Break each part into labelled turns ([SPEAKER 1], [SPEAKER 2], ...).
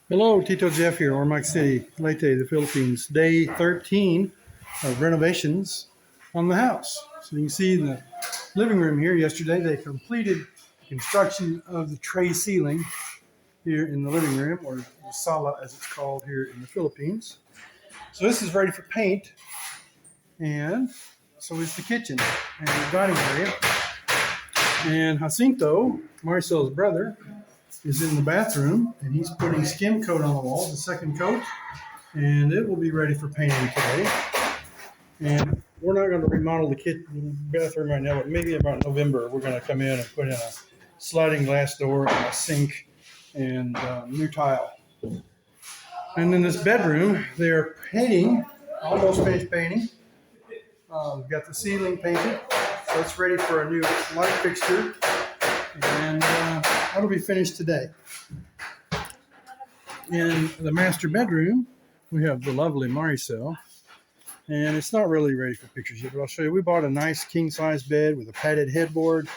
[SPEAKER 1] Hello, Tito Jeff here, Ormoc City, Leyte the Philippines. Day 13 of renovations on the house. So you can see in the living room here yesterday, they completed construction of the tray ceiling here in the living room, or the sala as it's called here in the Philippines. So this is ready for paint, and so is the kitchen and the dining area. And Jacinto, Marcel's brother, is in the bathroom, and he's putting skim coat on the walls, the second coat, and it will be ready for painting today. And we're not going to remodel the bathroom right now, but maybe about November we're going to come in and put in a sliding glass door and a sink and new tile. And in this bedroom, they're painting, almost finished painting. We've got the ceiling painted, so it's ready for a new light fixture, and that'll be finished today. In the master bedroom, we have the lovely Maricel, and it's not really ready for pictures yet, but I'll show you. We bought a nice king-size bed with a padded headboard,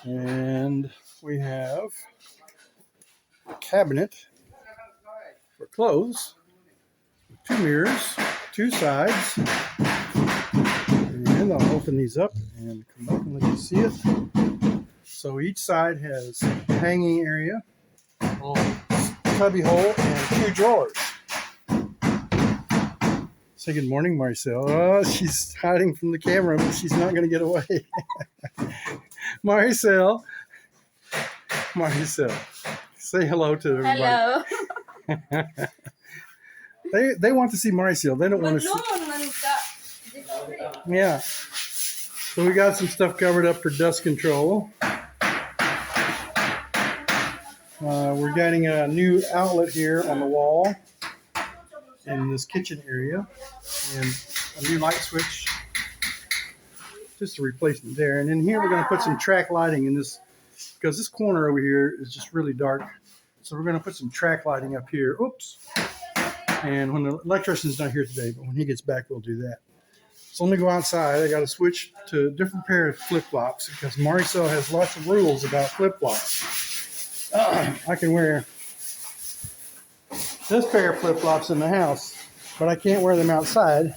[SPEAKER 1] and we have a cabinet for clothes, with 2 mirrors, 2 sides, and I'll open these up and come up and let you see it. So each side has a hanging area, cubby hole, and 2 drawers. Say good morning, Marcel. Oh, she's hiding from the camera, but she's not going to get away. Marcel, say hello to everybody.
[SPEAKER 2] Hello.
[SPEAKER 1] They want to see Marcel. They don't want to see. Yeah. So we got some stuff covered up for dust control. We're getting a new outlet here on the wall in this kitchen area, and a new light switch, just a replacement there. And in here we're going to put some track lighting in this, because this corner over here is just really dark. So we're going to put some track lighting up here. Oops. And when the electrician's not here today, but when he gets back, we'll do that. So let me go outside. I got to switch to a different pair of flip-flops because Maricel has lots of rules about flip-flops. I can wear this pair of flip-flops in the house, but I can't wear them outside.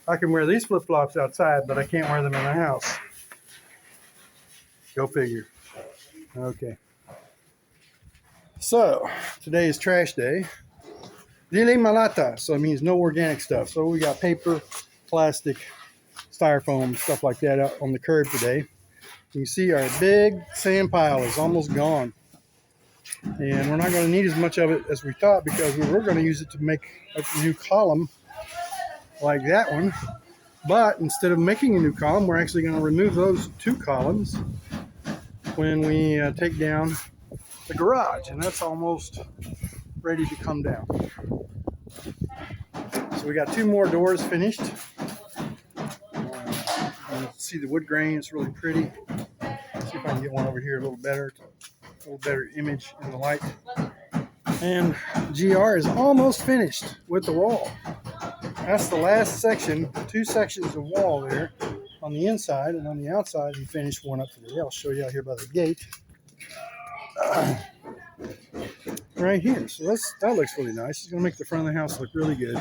[SPEAKER 1] I can wear these flip-flops outside, but I can't wear them in the house. Go figure. Okay. So, today is trash day. Dili malata, so it means no organic stuff. So we got paper, plastic, styrofoam, stuff like that out on the curb today. You can see our big sand pile is almost gone. And we're not going to need as much of it as we thought, because we were going to use it to make a new column like that one. But instead of making a new column, we're actually going to remove those 2 columns when we take down the garage. And that's almost ready to come down. So we got 2 more doors finished. You can see the wood grain. It's really pretty. Let's see if I can get one over here a little better image in the light. And GR is almost finished with the wall. That's the last section, 2 sections of wall there on the inside, and on the outside he finished one up today. I'll show you out here by the gate. Right here. So that looks really nice. It's going to make the front of the house look really good.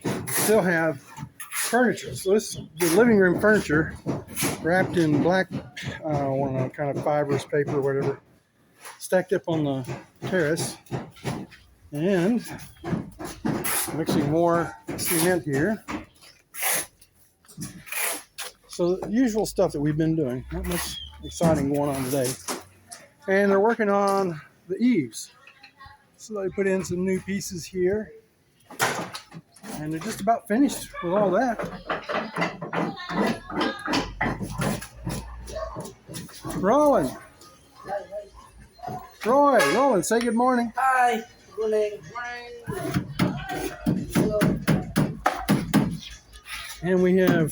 [SPEAKER 1] We still have furniture. So this is the living room furniture wrapped in black, kind of fibrous paper or whatever, stacked up on the terrace, and mixing more cement here. So the usual stuff that we've been doing. Not much exciting going on today. And they're working on the eaves. So they put in some new pieces here. And they're just about finished with all that. Roland. Roland, say good morning.
[SPEAKER 2] Hi. Good morning. Hello.
[SPEAKER 1] And we have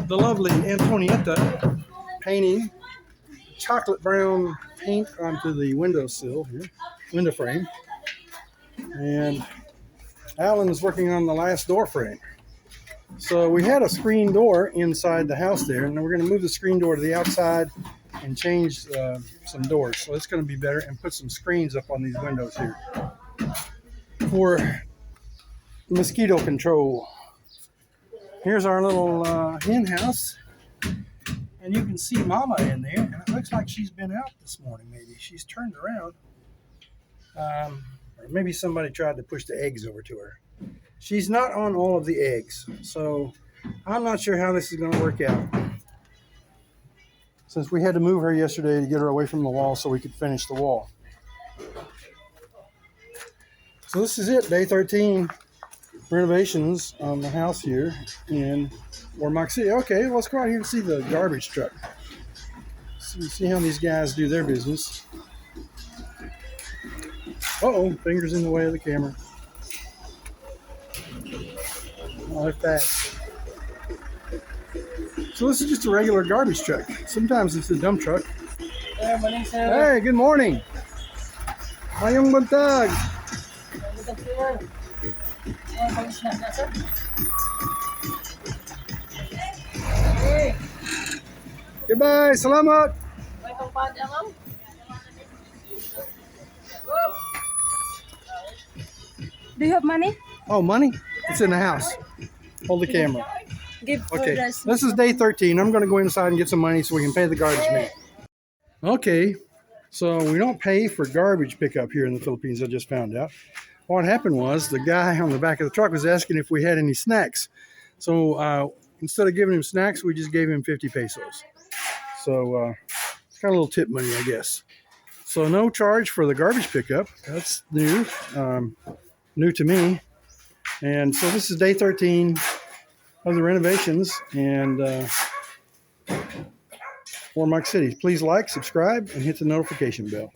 [SPEAKER 1] the lovely Antonietta painting chocolate brown paint onto the windowsill here, window frame. And Alan is working on the last door frame. So we had a screen door inside the house there, and then we're going to move the screen door to the outside and changed some doors. So it's going to be better, and put some screens up on these windows here for mosquito control. Here's our little hen house, and you can see Mama in there, and it looks like she's been out this morning. Maybe she's turned around, or maybe somebody tried to push the eggs over to her. She's not on all of the eggs, so I'm not sure how this is going to work out, since we had to move her yesterday to get her away from the wall so we could finish the wall. So this is it, day 13, renovations on the house here in Ormoc City. Okay, let's go out here and see the garbage truck. See how these guys do their business. Uh-oh, fingers in the way of the camera. I like that. So this is just a regular garbage truck. Sometimes it's a dump truck.
[SPEAKER 2] Morning, sir.
[SPEAKER 1] Hey, good morning. Mayong buntag.
[SPEAKER 2] Good sir. Palis na, sir. Hey,
[SPEAKER 1] Goodbye, salamat.
[SPEAKER 2] may pangpadya, ma'am. Do you have money?
[SPEAKER 1] Oh, money? It's in the house. Hold the camera.
[SPEAKER 2] Give for
[SPEAKER 1] Okay,
[SPEAKER 2] us.
[SPEAKER 1] this is day 13. I'm going to go inside and get some money so we can pay the garbage man. Okay, so we don't pay for garbage pickup here in the Philippines, I just found out. What happened was the guy on the back of the truck was asking if we had any snacks. So instead of giving him snacks, we just gave him 50 pesos. So it's kind of a little tip money, I guess. So no charge for the garbage pickup. That's new, new to me. And so this is day 13 of the renovations and Ormoc City. Please like, subscribe, and hit the notification bell.